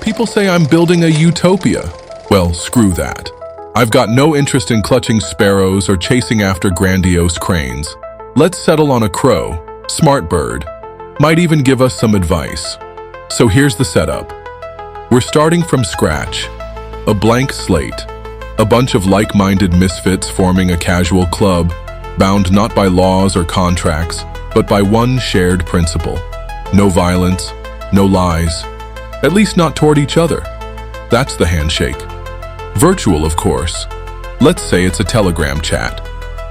People say I'm building a utopia. Well, screw that. I've got no interest in clutching sparrows or chasing after grandiose cranes. Let's settle on a crow, smart bird, might even give us some advice. So here's the setup. We're starting from scratch, a blank slate, a bunch of like-minded misfits forming a casual club, bound not by laws or contracts, but by one shared principle. No violence, no lies, at least not toward each other. That's the handshake. Virtual, of course. Let's say it's a Telegram chat.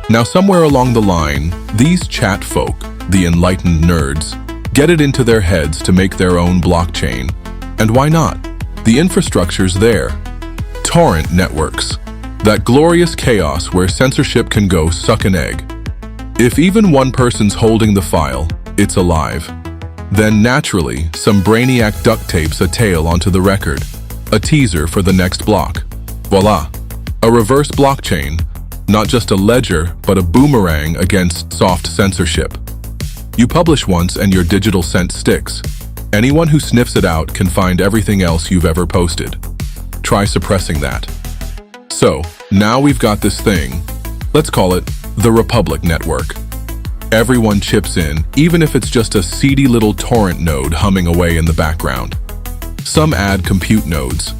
Now, somewhere along the line, these chat folk, the enlightened nerds, get it into their heads to make their own blockchain. And why not? The infrastructure's there. Torrent networks. That glorious chaos where censorship can go suck an egg. If even one person's holding the file, it's alive. Then naturally, some brainiac duct tapes a tale onto the record, a teaser for the next block. Voila, a reverse blockchain, not just a ledger, but a boomerang against soft censorship. You publish once and your digital scent sticks. Anyone who sniffs it out can find everything else you've ever posted. Try suppressing that. So, now we've got this thing. Let's call it the Republic Network. Everyone chips in, even if it's just a seedy little torrent node humming away in the background. Some add compute nodes.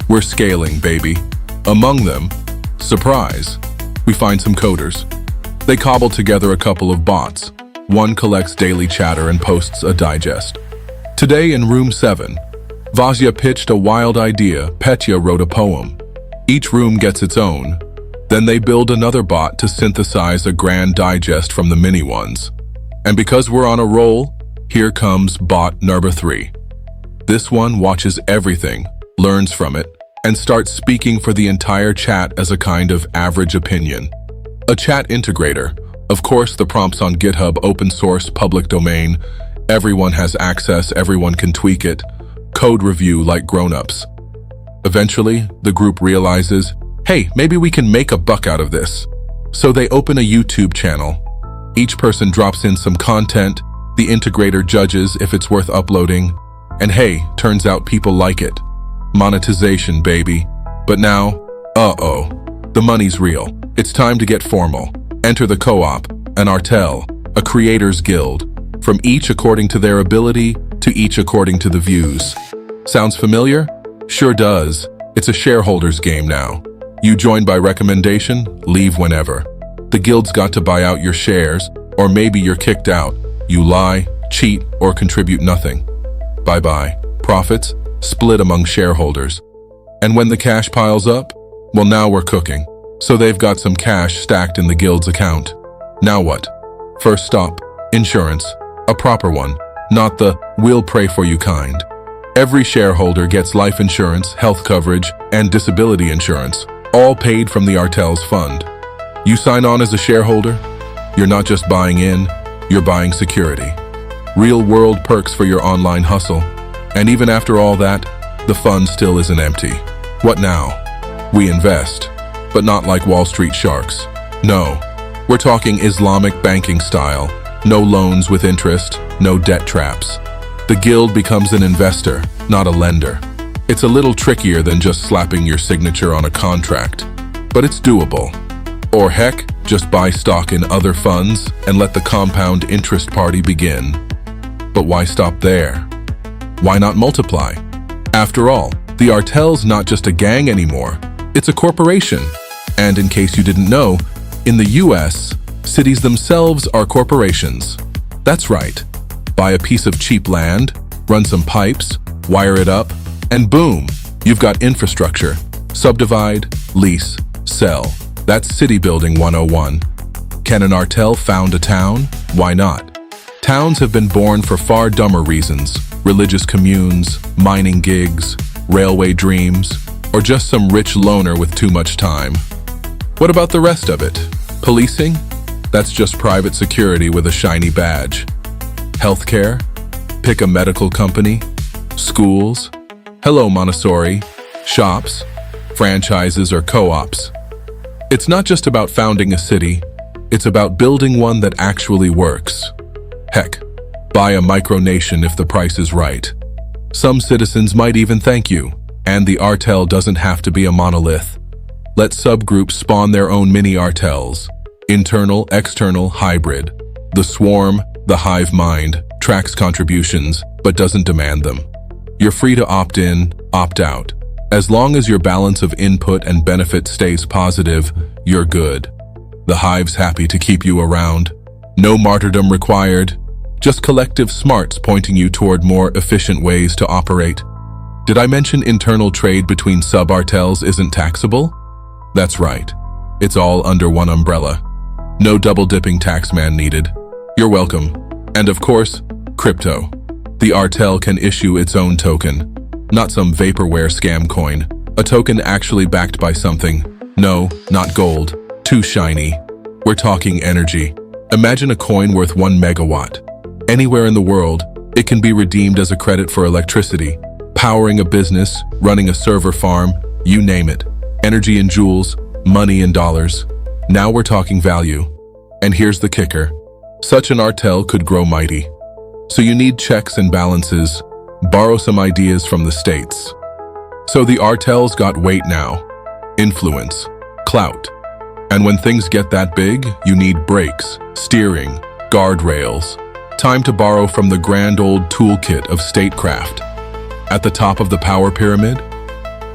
We're scaling, baby. Among them, surprise, we find some coders. They cobble together a couple of bots. One collects daily chatter and posts a digest. Today in room 7, Vasya pitched a wild idea, Petya wrote a poem. Each room gets its own. Then they build another bot to synthesize a grand digest from the mini ones. And because we're on a roll, here comes bot number 3. This one watches everything, learns from it, and starts speaking for the entire chat as a kind of average opinion. A chat integrator. Of course, the prompt's on GitHub, open source, public domain. Everyone has access, everyone can tweak it. Code review like grown-ups. Eventually, the group realizes, hey, maybe we can make a buck out of this. So they open a YouTube channel. Each person drops in some content, the integrator judges if it's worth uploading, and hey, turns out people like it. Monetization, baby. But now, the money's real. It's time to get formal. Enter the co-op, an artel, a creators guild, from each according to their ability to each according to the views. Sounds familiar? Sure does. It's a shareholders game now. You join by recommendation, leave whenever. The guild's got to buy out your shares, or maybe you're kicked out. You lie, cheat, or contribute nothing. Bye-bye. Profits, split among shareholders. And when the cash piles up, well, now we're cooking. So they've got some cash stacked in the guild's account. Now what? First stop, insurance. A proper one, not the we'll pray for you kind. Every shareholder gets life insurance, health coverage, and disability insurance, all paid from the Artel's fund. You sign on as a shareholder, you're not just buying in, you're buying security. Real-world perks for your online hustle. And even after all that, the fund still isn't empty. What now? We invest, but not like Wall Street sharks. No, we're talking Islamic banking style. No loans with interest, no debt traps. The guild becomes an investor, not a lender. It's a little trickier than just slapping your signature on a contract, but it's doable. Or heck, just buy stock in other funds and let the compound interest party begin. But why stop there? Why not multiply? After all, the Artel's not just a gang anymore, it's a corporation. And in case you didn't know, in the US, cities themselves are corporations. That's right. Buy a piece of cheap land, run some pipes, wire it up, and boom, you've got infrastructure. Subdivide, lease, sell. That's city building 101. Can an Artel found a town? Why not? Towns have been born for far dumber reasons. Religious communes, mining gigs, railway dreams, or just some rich loner with too much time. What about the rest of it? Policing? That's just private security with a shiny badge. Healthcare? Pick a medical company. Schools? Hello, Montessori. Shops? Franchises or co-ops? It's not just about founding a city, it's about building one that actually works. Heck, buy a micronation if the price is right. Some citizens might even thank you, and the artel doesn't have to be a monolith. Let subgroups spawn their own mini artels. Internal, external, hybrid. The swarm, the hive mind, tracks contributions, but doesn't demand them. You're free to opt in, opt out. As long as your balance of input and benefit stays positive, you're good. The hive's happy to keep you around. No martyrdom required, just collective smarts pointing you toward more efficient ways to operate. Did I mention internal trade between sub-artels isn't taxable? That's right. It's all under one umbrella. No double-dipping taxman needed. You're welcome. And of course, crypto. The artel can issue its own token. Not some vaporware scam coin. A token actually backed by something. No, not gold. Too shiny. We're talking energy. Imagine a coin worth 1 megawatt. Anywhere in the world, it can be redeemed as a credit for electricity, powering a business, running a server farm, you name it. Energy in joules, money in dollars. Now we're talking value. And here's the kicker. Such an artel could grow mighty. So you need checks and balances. Borrow some ideas from the States. So the artels got weight now. Influence. Clout. And when things get that big, you need brakes, steering, guardrails. Time to borrow from the grand old toolkit of statecraft. At the top of the power pyramid,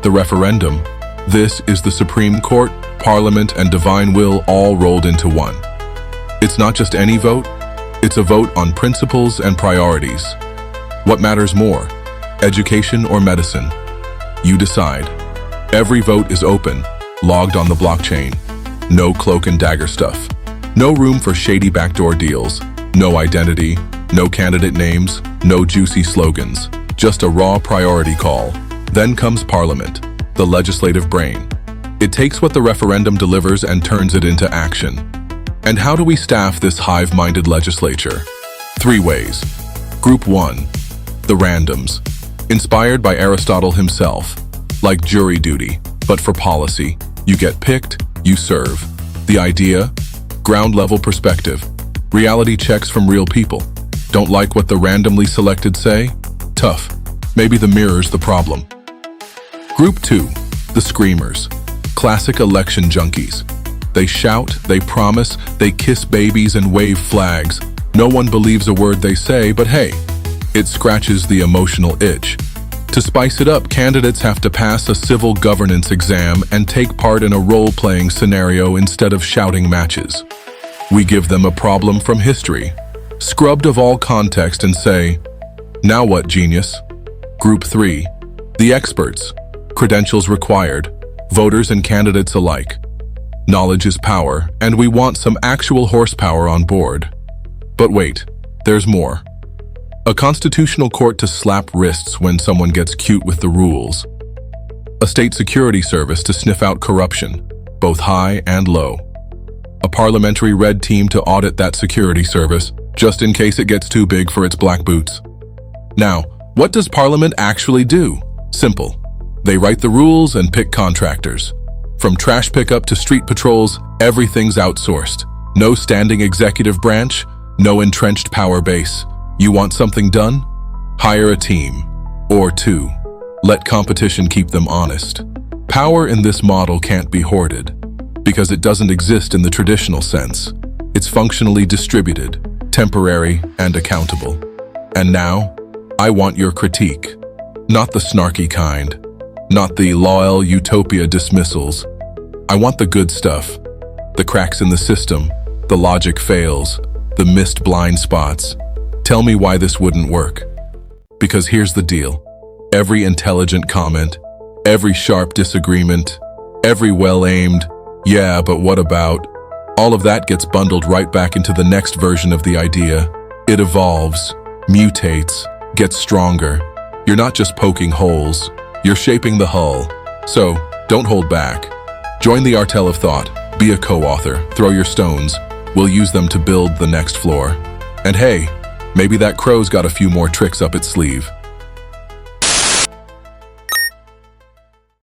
the referendum. This is the Supreme Court, Parliament, and divine will all rolled into one. It's not just any vote, it's a vote on principles and priorities. What matters more, education or medicine? You decide. Every vote is open, logged on the blockchain. No cloak and dagger stuff. No room for shady backdoor deals. No identity, no candidate names, no juicy slogans. Just a raw priority call. Then comes Parliament, the legislative brain. It takes what the referendum delivers and turns it into action. And how do we staff this hive-minded legislature? 3 ways. Group 1, the randoms. Inspired by Aristotle himself. Like jury duty, but for policy. You get picked, you serve. The idea? Ground-level perspective. Reality checks from real people. Don't like what the randomly selected say? Tough. Maybe the mirror's the problem. Group 2, the screamers. Classic election junkies. They shout, they promise, they kiss babies and wave flags. No one believes a word they say, but hey, it scratches the emotional itch. To spice it up, candidates have to pass a civil governance exam and take part in a role-playing scenario instead of shouting matches. We give them a problem from history, scrubbed of all context, and say, now what, genius? Group 3, the experts. Credentials required, voters and candidates alike. Knowledge is power, and we want some actual horsepower on board. But wait, there's more. A constitutional court to slap wrists when someone gets cute with the rules. A state security service to sniff out corruption, both high and low. A parliamentary red team to audit that security service, just in case it gets too big for its black boots. Now, what does Parliament actually do? Simple. They write the rules and pick contractors. From trash pickup to street patrols, everything's outsourced. No standing executive branch, no entrenched power base. You want something done? Hire a team. Or 2. Let competition keep them honest. Power in this model can't be hoarded, because it doesn't exist in the traditional sense. It's functionally distributed, temporary, and accountable. And now, I want your critique. Not the snarky kind. Not the loyal Utopia dismissals. I want the good stuff. The cracks in the system, the logic fails, the missed blind spots. Tell me why this wouldn't work. Because here's the deal. Every intelligent comment, every sharp disagreement, every well-aimed, yeah, but what about? All of that gets bundled right back into the next version of the idea. It evolves, mutates, gets stronger. You're not just poking holes, you're shaping the hull. So, don't hold back. Join the artel of thought, be a co-author, throw your stones. We'll use them to build the next floor. And hey, maybe that crow's got a few more tricks up its sleeve.